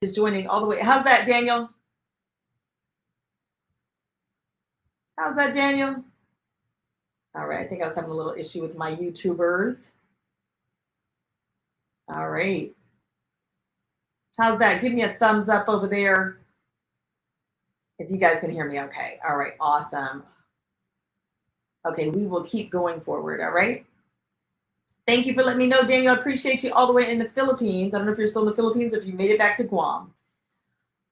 is joining all the way. How's that, Daniel? How's that, Daniel? All right, I think I was having a little issue with my YouTubers. All right. How's that? Give me a thumbs up over there if you guys can hear me okay. All right, awesome. Okay, we will keep going forward, all right? Thank you for letting me know, Daniel. I appreciate you all the way in the Philippines. I don't know if you're still in the Philippines or if you made it back to Guam.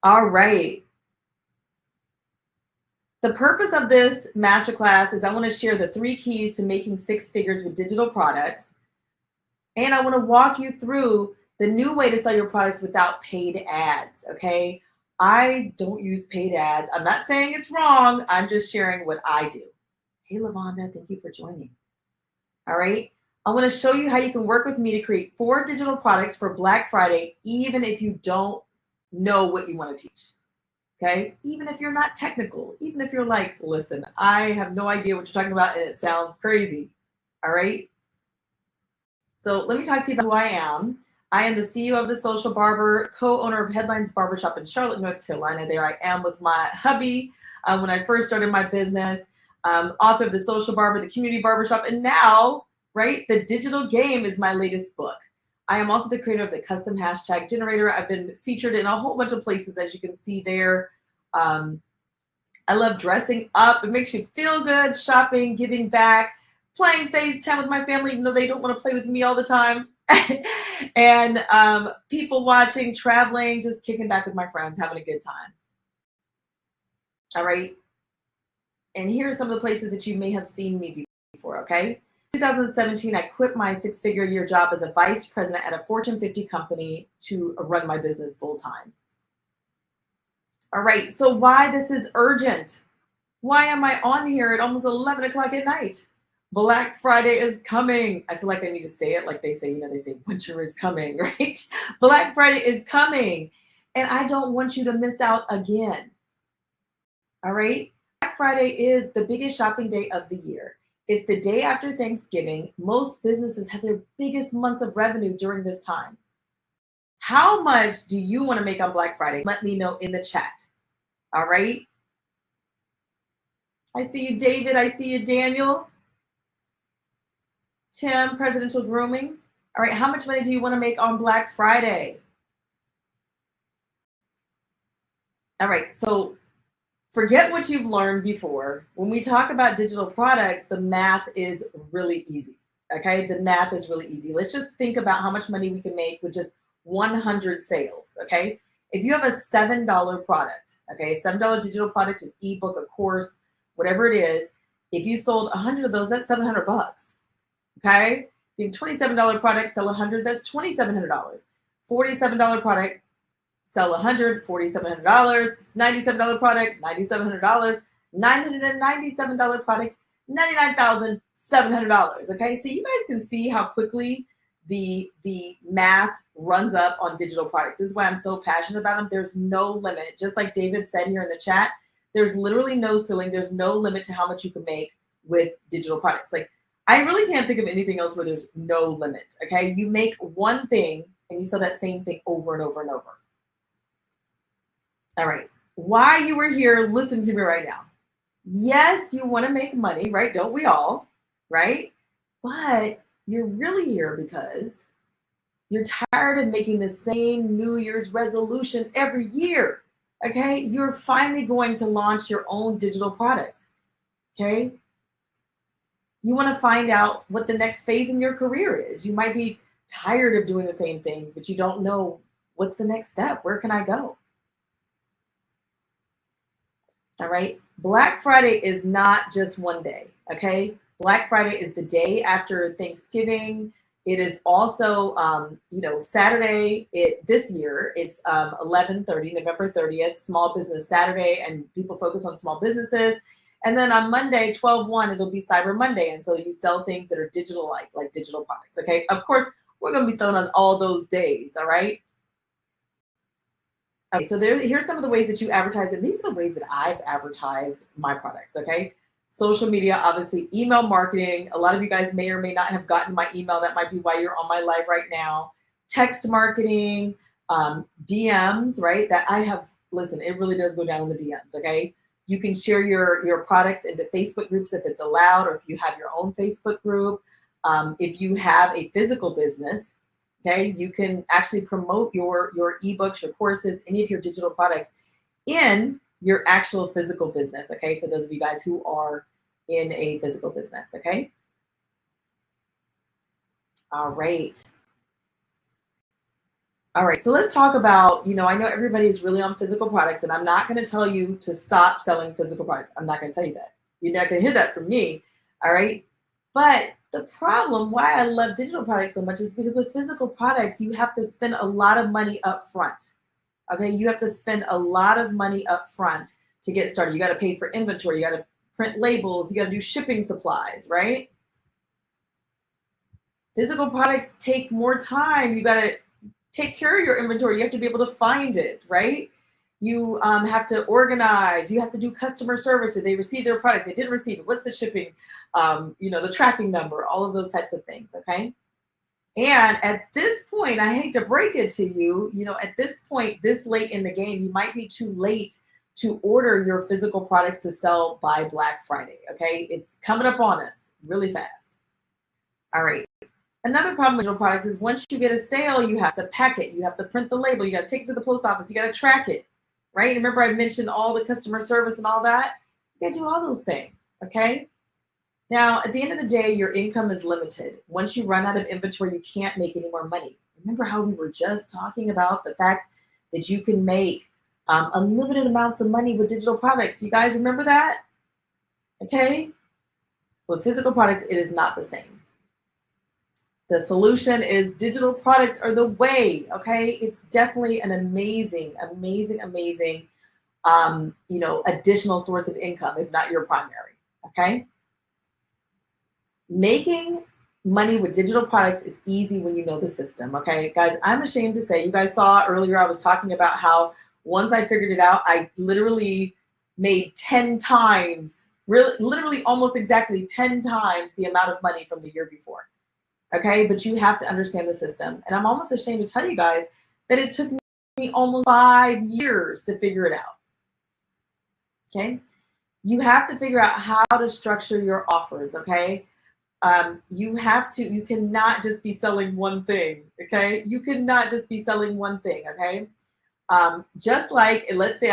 All right. The purpose of this masterclass is I want to share the 3 keys to making 6 figures with digital products. And I want to walk you through the new way to sell your products without paid ads, okay? I don't use paid ads. I'm not saying it's wrong. I'm just sharing what I do. Hey, Lavonda, thank you for joining. All right. I want to show you how you can work with me to create 4 digital products for Black Friday, even if you don't know what you want to teach. Okay. Even if you're not technical, even if you're like, listen, I have no idea what you're talking about and it sounds crazy. All right. So let me talk to you about who I am. I am the CEO of The Social Barber, co-owner of Headlines Barbershop in Charlotte, North Carolina. There I am with my hubby when I first started my business, author of The Social Barber, The Community Barbershop, and now, right, The Digital Game is my latest book. I am also the creator of the custom hashtag generator. I've been featured in a whole bunch of places, as you can see there. I love dressing up. It makes you feel good, shopping, giving back, playing FaceTime with my family, even though they don't want to play with me all the time. And people watching, traveling, just kicking back with my friends, having a good time. All right. And here are some of the places that you may have seen me before, okay? 2017, I quit my 6-figure a year job as a vice president at a Fortune 50 company to run my business full time. All right, so why this is urgent? Why am I on here at almost 11 o'clock at night? Black Friday is coming. I feel like I need to say it like they say, they say winter is coming, right? Black Friday is coming. And I don't want you to miss out again. All right? Black Friday is the biggest shopping day of the year. It's the day after Thanksgiving. Most businesses have their biggest months of revenue during this time. How much do you want to make on Black Friday? Let me know in the chat. All right? I see you, David. I see you, Daniel. Tim, Presidential Grooming. All right, how much money do you want to make on Black Friday? All right, so forget what you've learned before. When we talk about digital products, the math is really easy, okay? The math is really easy. Let's just think about how much money we can make with just 100 sales, okay? If you have a $7 product, okay, $7 digital product, an ebook, a course, whatever it is, if you sold 100 of those, that's $700, okay? If you have $27 product, sell 100, that's $2,700. $47 product, sell 100, $4,700. $97 product, $9,700. $997 product, $99,700. Okay, so you guys can see how quickly the math runs up on digital products. This is why I'm so passionate about them. There's no limit. Just like David said here in the chat, there's literally no ceiling. There's no limit to how much you can make with digital products. Like, I really can't think of anything else where there's no limit. Okay, you make one thing and you sell that same thing over and over and over. All right, why you were here, listen to me right now. Yes, you want to make money, right? Don't we all, right? But you're really here because you're tired of making the same New Year's resolution every year, okay? You're finally going to launch your own digital products, okay? You want to find out what the next phase in your career is. You might be tired of doing the same things, but you don't know what's the next step. Where can I go? All right. Black Friday is not just one day. Okay. Black Friday is the day after Thanksgiving. It is also, Saturday. This year it's 11/30, November 30th, Small Business Saturday, and people focus on small businesses. And then on Monday, 12/1, it'll be Cyber Monday, and so you sell things that are digital, like digital products. Okay. Of course, we're going to be selling on all those days. All right. Okay, so here's some of the ways that you advertise, and these are the ways that I've advertised my products, okay? Social media, obviously, email marketing. A lot of you guys may or may not have gotten my email. That might be why you're on my live right now. Text marketing, DMs, right? That I have, listen, it really does go down in the DMs, okay? You can share your products into Facebook groups if it's allowed, or if you have your own Facebook group. If you have a physical business, okay, you can actually promote your ebooks, your courses, any of your digital products in your actual physical business, okay? For those of you guys who are in a physical business, okay? All right. All right, so let's talk about, I know everybody's really on physical products, and I'm not going to tell you to stop selling physical products. I'm not going to tell you that. You're not going to hear that from me, all right? But the problem, why I love digital products so much, is because with physical products, you have to spend a lot of money up front, okay? You have to spend a lot of money up front to get started. You got to pay for inventory. You got to print labels. You got to do shipping supplies, right? Physical products take more time. You got to take care of your inventory. You have to be able to find it, right? You have to organize. You have to do customer service. Did they receive their product? They didn't receive it. What's the shipping? The tracking number, all of those types of things, okay? And at this point, I hate to break it to you, at this point, this late in the game, you might be too late to order your physical products to sell by Black Friday, okay? It's coming up on us really fast. All right. Another problem with digital products is once you get a sale, you have to pack it. You have to print the label. You got to take it to the post office. You got to track it, right? Remember I mentioned all the customer service and all that? You got to do all those things, okay? Now, at the end of the day, your income is limited. Once you run out of inventory, you can't make any more money. Remember how we were just talking about the fact that you can make unlimited amounts of money with digital products. You guys remember that? Okay? With physical products, it is not the same. The solution is digital products are the way, okay? It's definitely an amazing, amazing, amazing, additional source of income, if not your primary, okay? Making money with digital products is easy when you know the system, okay? Guys, I'm ashamed to say, you guys saw earlier, I was talking about how once I figured it out, I literally made 10 times, literally almost exactly 10 times the amount of money from the year before. Okay, but you have to understand the system. And I'm almost ashamed to tell you guys that it took me almost 5 years to figure it out. Okay, you have to figure out how to structure your offers. Okay, you cannot just be selling one thing. Okay, you cannot just be selling one thing. Okay, just like, let's say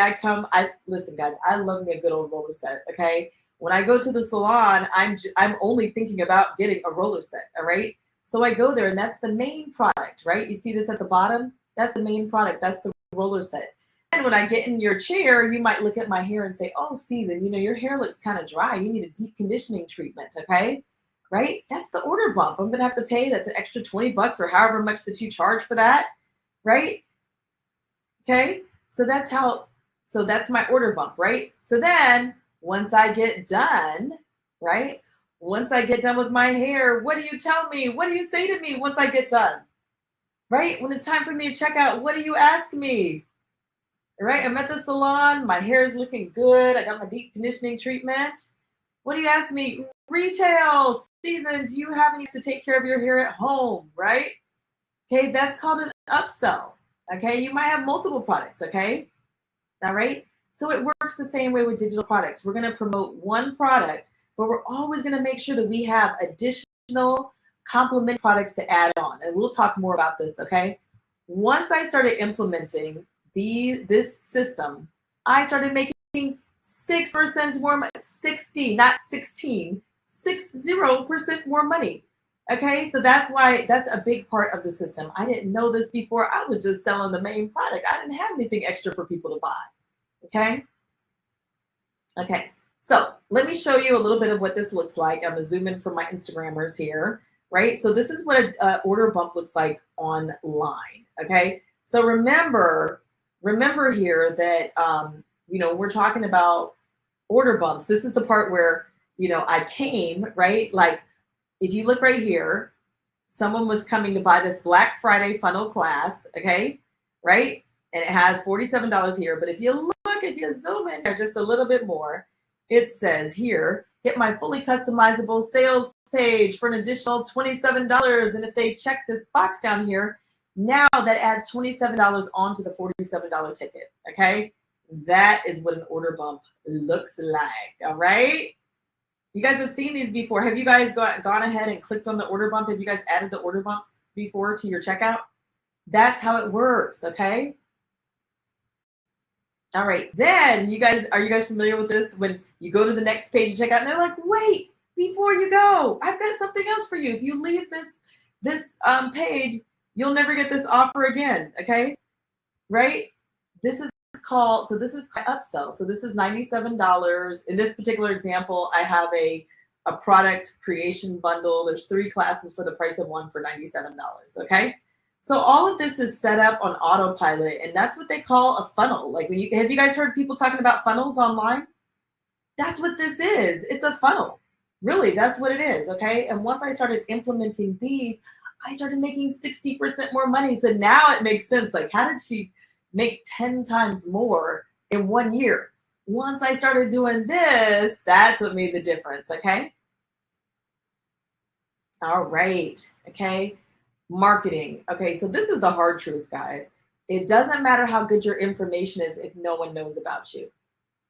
listen guys, I love me a good old roller set. Okay, when I go to the salon, I'm only thinking about getting a roller set. All right. So I go there and that's the main product, right? You see this at the bottom? That's the main product. That's the roller set. And when I get in your chair, you might look at my hair and say, oh, Susan, your hair looks kind of dry. You need a deep conditioning treatment, okay? Right? That's the order bump. I'm going to have to pay. That's an extra $20 or however much that you charge for that, right? Okay? So that's my order bump, right? So then once I get done, right? Once I get done with my hair, what do you tell me? What do you say to me once I get done? Right? When it's time for me to check out, what do you ask me? Right? I'm at the salon. My hair is looking good. I got my deep conditioning treatment. What do you ask me? Retail. Susan, do you have any to take care of your hair at home? Right? Okay, that's called an upsell. Okay, you might have multiple products. Okay, all right. So it works the same way with digital products. We're going to promote one product, but we're always going to make sure that we have additional complementary products to add on. And we'll talk more about this, okay? Once I started implementing this system, I started making 6% more money, 60, not 16, 60% more money. Okay, so that's a big part of the system. I didn't know this before. I was just selling the main product. I didn't have anything extra for people to buy. Okay. Okay. So let me show you a little bit of what this looks like. I'm going to zoom in for my Instagrammers here, right? So this is what an order bump looks like online. Okay. So remember here that, we're talking about order bumps. This is the part where, I came, right? Like if you look right here, someone was coming to buy this Black Friday funnel class. Okay. Right. And it has $47 here. But if you zoom in there just a little bit more, it says here, get my fully customizable sales page for an additional $27. And if they check this box down here, Now that adds $27 onto the $47 ticket, okay? That is what an order bump looks like, all right? You guys have seen these before. Have you guys gone ahead and clicked on the order bump? Have you guys added the order bumps before to your checkout? That's how it works, okay? All right, then are you guys familiar with this? When you go to the next page to check out and they're like, wait, before you go, I've got something else for you. If you leave this page, you'll never get this offer again, okay? Right? This is called upsell. So this is $97. In this particular example, I have a product creation bundle. There's 3 classes for the price of one for $97, okay? So all of this is set up on autopilot, and that's what they call a funnel. Like have you guys heard people talking about funnels online? That's what this is. It's a funnel. Really, that's what it is, okay? And once I started implementing these, I started making 60% more money. So now it makes sense. Like, how did she make 10 times more in 1 year? Once I started doing this, that's what made the difference, okay? All right, okay? Marketing. Okay, so this is the hard truth, guys. It doesn't matter how good your information is if no one knows about you.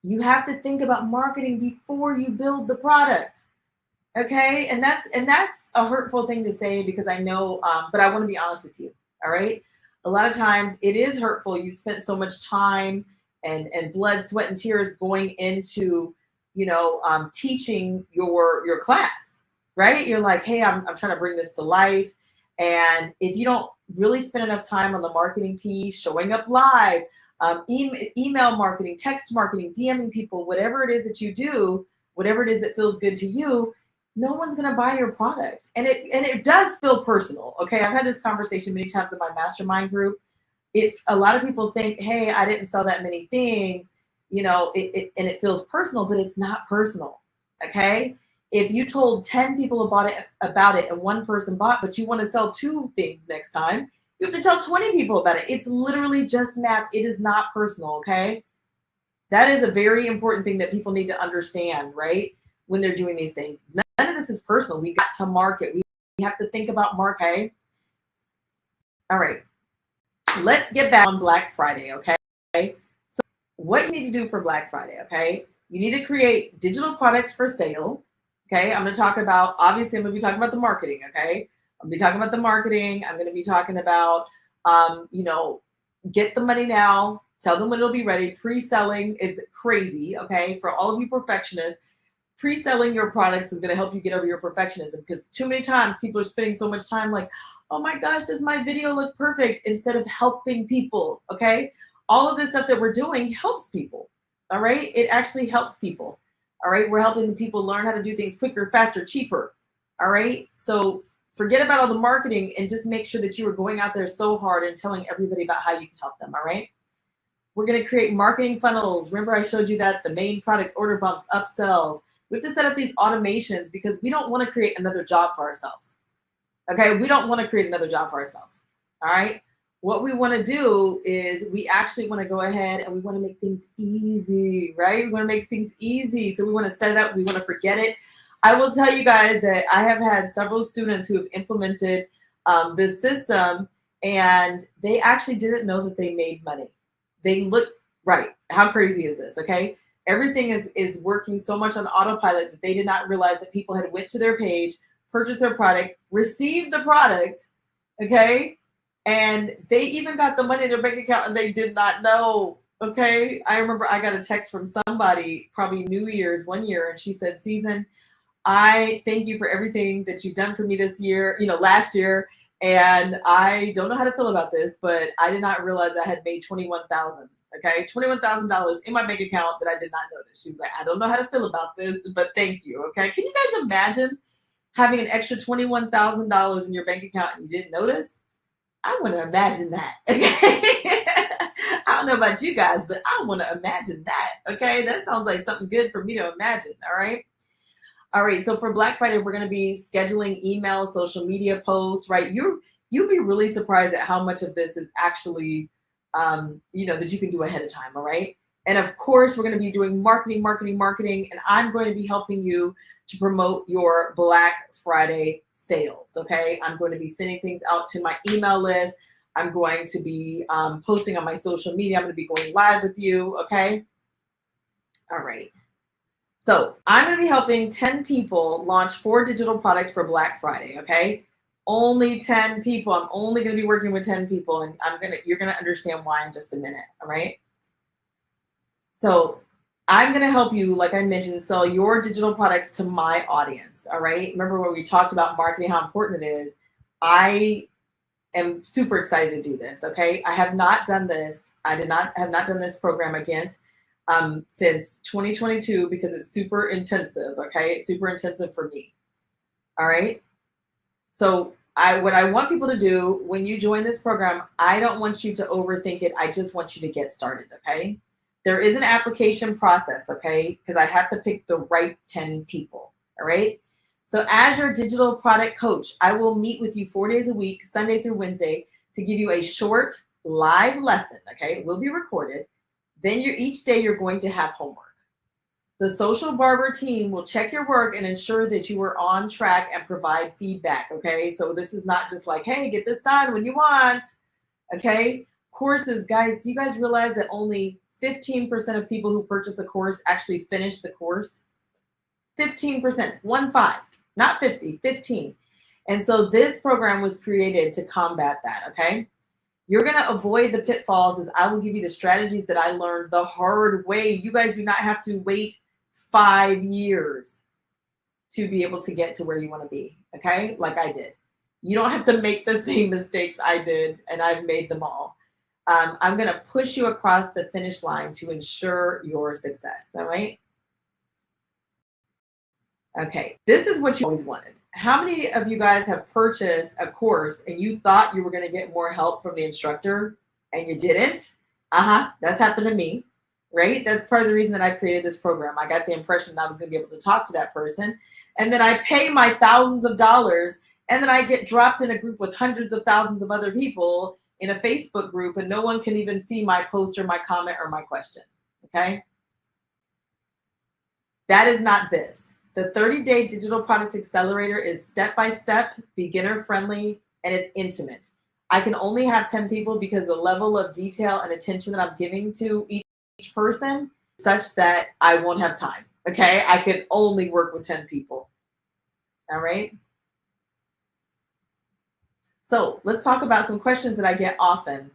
You have to think about marketing before you build the product. Okay, and that's a hurtful thing to say because I know, but I want to be honest with you. All right, a lot of times it is hurtful. You've spent so much time and blood, sweat, and tears going into teaching your class. Right? You're like, hey, I'm trying to bring this to life. And if you don't really spend enough time on the marketing piece, showing up live, email marketing, text marketing, DMing people, whatever it is that you do, whatever it is that feels good to you, no one's going to buy your product. And it does feel personal. Okay. I've had this conversation many times in my mastermind group. A lot of people think, hey, I didn't sell that many things, and it feels personal, but it's not personal. Okay. If you told 10 people about it and one person bought, but you want to sell 2 things next time, you have to tell 20 people about it. It's literally just math. It is not personal, okay? That is a very important thing that people need to understand, right? When they're doing these things. None of this is personal. We got to market. We have to think about market, okay? All right. Let's get back on Black Friday, okay? So what you need to do for Black Friday, okay? You need to create digital products for sale. Okay, I'm going to talk about, obviously, I'm going to be talking about the marketing, okay? I'm going to be talking about the marketing. I'm going to be talking about, get the money now. Tell them when it'll be ready. Pre-selling is crazy, okay? For all of you perfectionists, pre-selling your products is going to help you get over your perfectionism because too many times people are spending so much time like, oh my gosh, does my video look perfect? Instead of helping people, okay? All of this stuff that we're doing helps people, all right? It actually helps people. All right, we're helping the people learn how to do things quicker, faster, cheaper. All right, so forget about all the marketing and just make sure that you are going out there so hard and telling everybody about how you can help them. All right, we're going to create marketing funnels. Remember, I showed you that the main product, order bumps, upsells. We have to set up these automations because we don't want to create another job for ourselves. Okay, we don't want to create another job for ourselves. All right. What we want to do is we actually want to go ahead and we want to make things easy, right? We want to make things easy. So we want to set it up. We want to forget it. I will tell you guys that I have had several students who have implemented this system and they actually didn't know that they made money. They look right. How crazy is this? Okay. Everything is working so much on autopilot that they did not realize that people had went to their page, purchased their product, received the product. Okay. And they even got the money in their bank account and they did not know. Okay. I remember I got a text from somebody, probably New Year's 1 year, and she said, Season, I thank you for everything that you've done for me this year, last year. And I don't know how to feel about this, but I did not realize I had made $21,000. Okay. $21,000 in my bank account that I did not notice. She was like, I don't know how to feel about this, but thank you. Okay. Can you guys imagine having an extra $21,000 in your bank account and you didn't notice? I want to imagine that, okay? I don't know about you guys, but I want to imagine that, okay? That sounds like something good for me to imagine, all right? All right, so for Black Friday, we're going to be scheduling email, social media posts, right? You'll be really surprised at how much of this is actually, that you can do ahead of time, all right? And of course, we're going to be doing marketing, and I'm going to be helping you to promote your Black Friday sales, okay? I'm going to be sending things out to my email list. I'm going to be posting on my social media. I'm going to be going live with you. Okay. All right. So I'm going to be helping 10 people launch 4 digital products for Black Friday. Okay. Only 10 people. I'm only going to be working with 10 people, and you're going to understand why in just a minute. All right. So I'm going to help you, like I mentioned, sell your digital products to my audience. All right. Remember when we talked about marketing, how important it is. I am super excited to do this. Okay. I have not done this. I have not done this program against since 2022 because it's super intensive. Okay. It's super intensive for me. All right. So what I want people to do when you join this program, I don't want you to overthink it. I just want you to get started. Okay. There is an application process. Okay. Because I have to pick the right 10 people. All right. So as your digital product coach, I will meet with you 4 days a week, Sunday through Wednesday, to give you a short live lesson. Okay. It will be recorded. Then each day you're going to have homework. The Social Barber team will check your work and ensure that you are on track and provide feedback, okay? So this is not just like, hey, get this done when you want, okay? Courses, guys, do you guys realize that only 15% of people who purchase a course actually finish the course? 15%, 1-5, not 50, 15. And so this program was created to combat that, okay? You're going to avoid the pitfalls as I will give you the strategies that I learned the hard way. You guys do not have to wait 5 years to be able to get to where you want to be, okay? Like I did. You don't have to make the same mistakes I did, and I've made them all. I'm going to push you across the finish line to ensure your success, all right? Okay, this is what you always wanted. How many of you guys have purchased a course and you thought you were going to get more help from the instructor and you didn't? That's happened to me, right? That's part of the reason that I created this program. I got the impression that I was going to be able to talk to that person, and then I pay my thousands of dollars, and then I get dropped in a group with hundreds of thousands of other people in a Facebook group, and no one can even see my post or my comment or my question, okay? That is not this. The 30-day Digital Product Accelerator is step-by-step, beginner-friendly, and it's intimate. I can only have 10 people because the level of detail and attention that I'm giving to each person is such that I won't have time, okay? I can only work with 10 people, all right? So let's talk about some questions that I get often.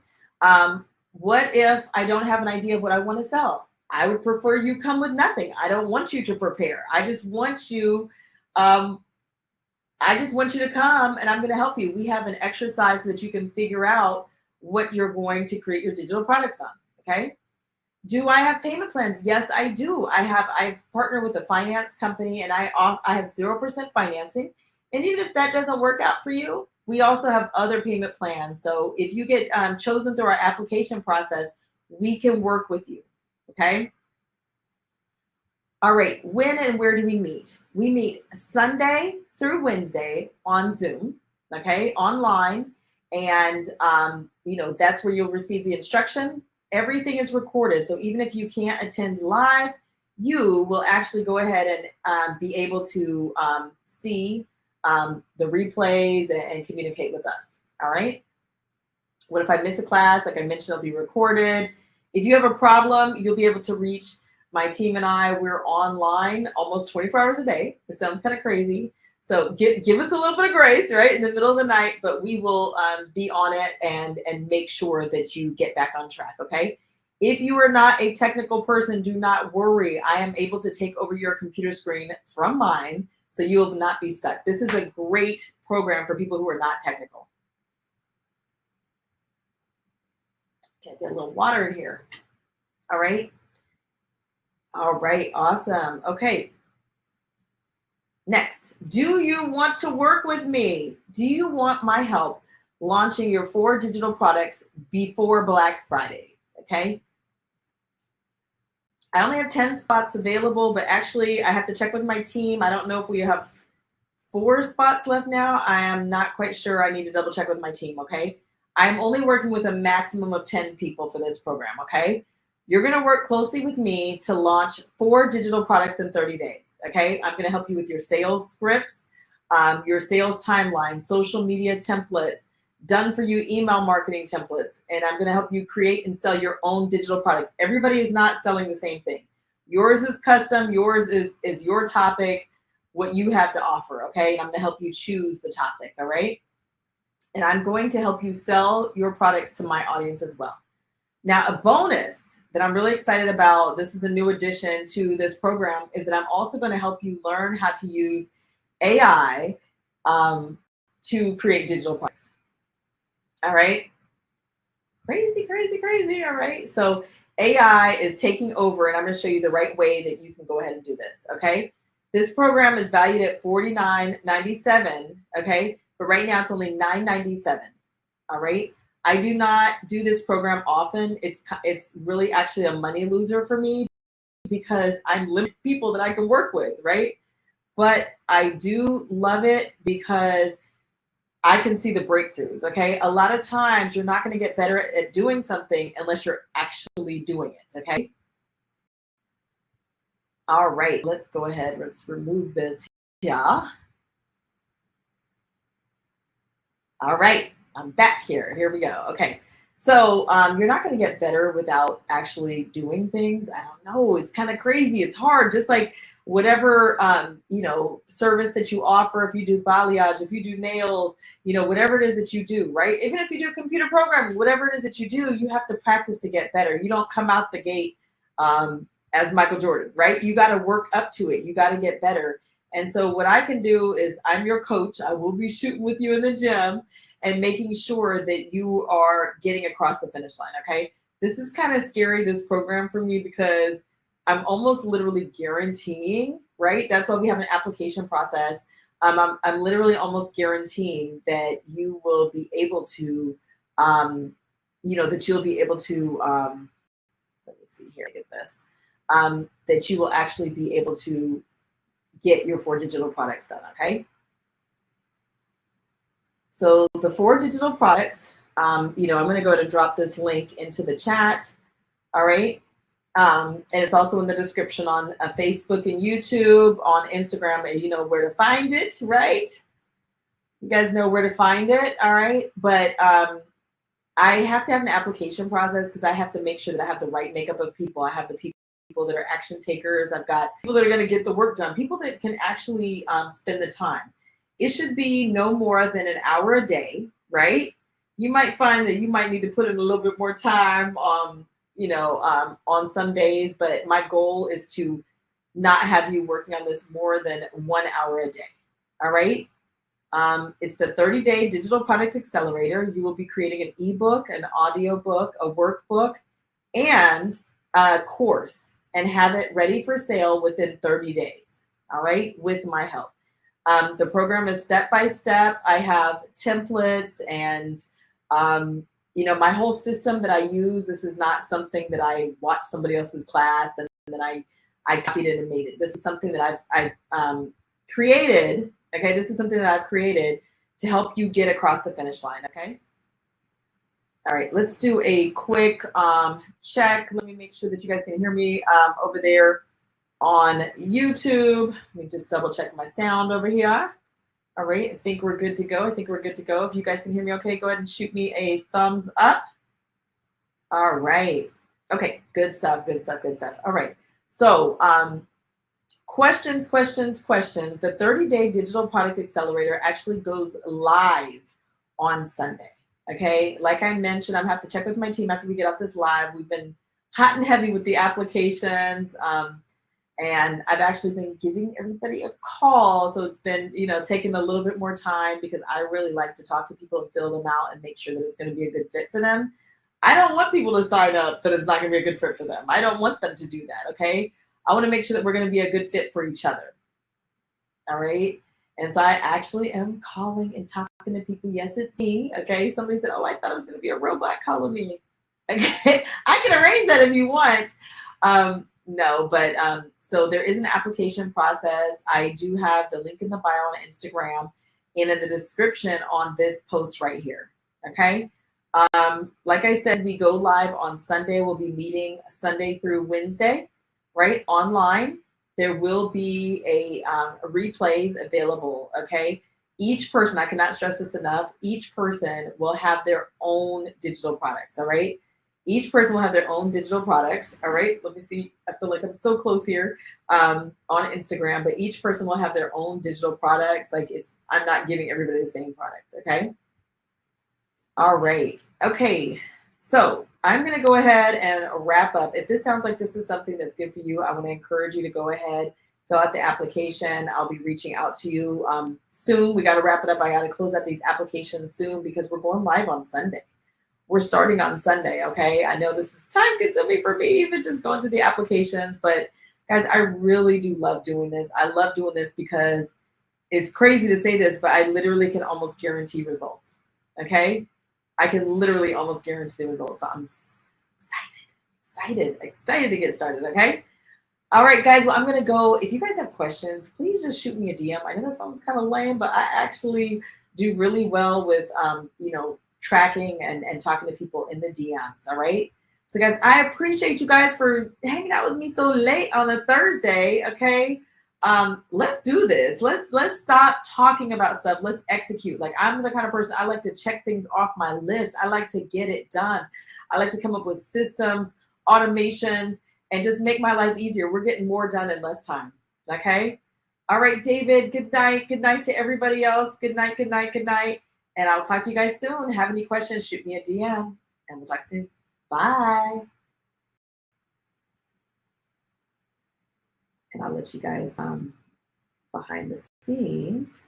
What if I don't have an idea of what I want to sell? I would prefer you come with nothing. I don't want you to prepare. I just want you to come, and I'm going to help you. We have an exercise that you can figure out what you're going to create your digital products on. Okay. Do I have payment plans? Yes, I do. I've partnered with a finance company, and I have 0% financing. And even if that doesn't work out for you, we also have other payment plans. So if you get chosen through our application process, we can work with you. Okay. All right. When and where do we meet? We meet Sunday through Wednesday on Zoom. Okay. Online. And, that's where you'll receive the instruction. Everything is recorded. So even if you can't attend live, you will actually go ahead and be able to see the replays and communicate with us. All right. What if I miss a class? Like I mentioned, it'll be recorded. If you have a problem, you'll be able to reach my team and I. We're online almost 24 hours a day, which sounds kind of crazy. So give us a little bit of grace, right, in the middle of the night, but we will be on it and make sure that you get back on track, okay? If you are not a technical person, do not worry. I am able to take over your computer screen from mine, so you will not be stuck. This is a great program for people who are not technical. Okay, get a little water in here. All right. All right, awesome. Okay. Next, do you want to work with me? Do you want my help launching your 4 digital products before Black Friday? Okay. I only have 10 spots available, but actually I have to check with my team. I don't know if we have 4 spots left now. I am not quite sure. I need to double check with my team, okay? I'm only working with a maximum of 10 people for this program, okay? You're going to work closely with me to launch 4 digital products in 30 days, okay? I'm going to help you with your sales scripts, your sales timeline, social media templates, done for you email marketing templates, and I'm going to help you create and sell your own digital products. Everybody is not selling the same thing. Yours is custom. Yours is your topic, what you have to offer. Okay. And I'm going to help you choose the topic. All right. And I'm going to help you sell your products to my audience as well. Now, a bonus that I'm really excited about, this is a new addition to this program, is that I'm also going to help you learn how to use AI to create digital products. All right. Crazy, crazy, crazy. All right. So AI is taking over, and I'm going to show you the right way that you can go ahead and do this. Okay. This program is valued at $49.97. Okay. But right now it's only $9.97. All right. I do not do this program often. It's really actually a money loser for me because I'm limited people that I can work with. Right. But I do love it because I can see the breakthroughs, okay? A lot of times you're not going to get better at doing something unless you're actually doing it, okay? All right, let's go ahead. Let's remove this here. All right, I'm back here. Here we go. Okay, so you're not going to get better without actually doing things. I don't know. It's kind of crazy. It's hard. Just like whatever service that you offer, if you do balayage, if you do nails, whatever it is that you do, right? Even if you do computer programming, whatever it is that you do, you have to practice to get better. You don't come out the gate as Michael Jordan, right? You got to work up to it. You got to get better. And so what I can do is I'm your coach. I will be shooting with you in the gym and making sure that you are getting across the finish line, okay? This is kind of scary, this program for me, because I'm almost literally guaranteeing, right? That's why we have an application process. I'm literally almost guaranteeing that you will be able to, that you'll be able to, let me see here, get this, that you will actually be able to get your 4 digital products done, okay? So the 4 digital products, I'm going to go ahead and drop this link into the chat, all right? And it's also in the description on Facebook and YouTube, on Instagram, and you know where to find it, right? You guys know where to find it, all right? But I have to have an application process because I have to make sure that I have the right makeup of people. I have the people that are action takers. I've got people that are going to get the work done, people that can actually spend the time. It should be no more than an hour a day, right? You might find that you might need to put in a little bit more time on some days, but my goal is to not have you working on this more than 1 hour a day. All right. It's the 30-day Digital Product Accelerator. You will be creating an ebook, an audio book, a workbook, and a course, and have it ready for sale within 30 days. All right. With my help. The program is step-by-step. I have templates and, my whole system that I use. This is not something that I watched somebody else's class and then I copied it and made it. This is something that I've created. Okay, this is something that I've created to help you get across the finish line. Okay. All right, let's do a quick check. Let me make sure that you guys can hear me over there on YouTube. Let me just double check my sound over here. All right, I think we're good to go. If you guys can hear me okay, go ahead and shoot me a thumbs up. All right. Okay, good stuff. All right. So questions. The 30-day Digital Product Accelerator actually goes live on Sunday. Okay, like I mentioned, I'm going to have to check with my team after we get off this live. We've been hot and heavy with the applications. And I've actually been giving everybody a call. So it's been, taking a little bit more time because I really like to talk to people and fill them out and make sure that it's going to be a good fit for them. I don't want people to sign up that it's not going to be a good fit for them. I don't want them to do that, okay? I want to make sure that we're going to be a good fit for each other, all right? And so I actually am calling and talking to people. Yes, it's me, okay? Somebody said, oh, I thought it was going to be a robot calling me. Okay, I can arrange that if you want. No, but so there is an application process. I do have the link in the bio on Instagram and in the description on this post right here, okay? Like I said, we go live on Sunday. We'll be meeting Sunday through Wednesday, right, online. There will be a replays available, okay? each person, I cannot stress this enough, each person will have their own digital products, all right? Each person will have their own digital products, all right? Let me see. I feel like I'm so close here on Instagram, but each person will have their own digital products. Like I'm not giving everybody the same product, okay? All right. Okay. So I'm going to go ahead and wrap up. If this sounds like this is something that's good for you, I want to encourage you to go ahead, fill out the application. I'll be reaching out to you soon. We got to wrap it up. I got to close out these applications soon because we're going live on Sunday. We're starting on Sunday. Okay. I know this is time consuming for me, even just going through the applications, but guys, I really do love doing this. I love doing this because it's crazy to say this, but I literally can almost guarantee results. Okay. I can literally almost guarantee the results. So I'm excited to get started. Okay. All right, guys. Well, I'm going to go. If you guys have questions, please just shoot me a DM. I know that sounds kind of lame, but I actually do really well with, tracking and talking to people in the DMs. All right. So guys, I appreciate you guys for hanging out with me so late on a Thursday. Okay. Let's do this. Let's stop talking about stuff. Let's execute. Like I'm the kind of person, I like to check things off my list. I like to get it done. I like to come up with systems, automations, and just make my life easier. We're getting more done in less time. Okay. All right, David, good night. Good night to everybody else. Good night, good night, good night. And I'll talk to you guys soon. Have any questions, shoot me a DM and we'll talk soon. Bye. And I'll let you guys behind the scenes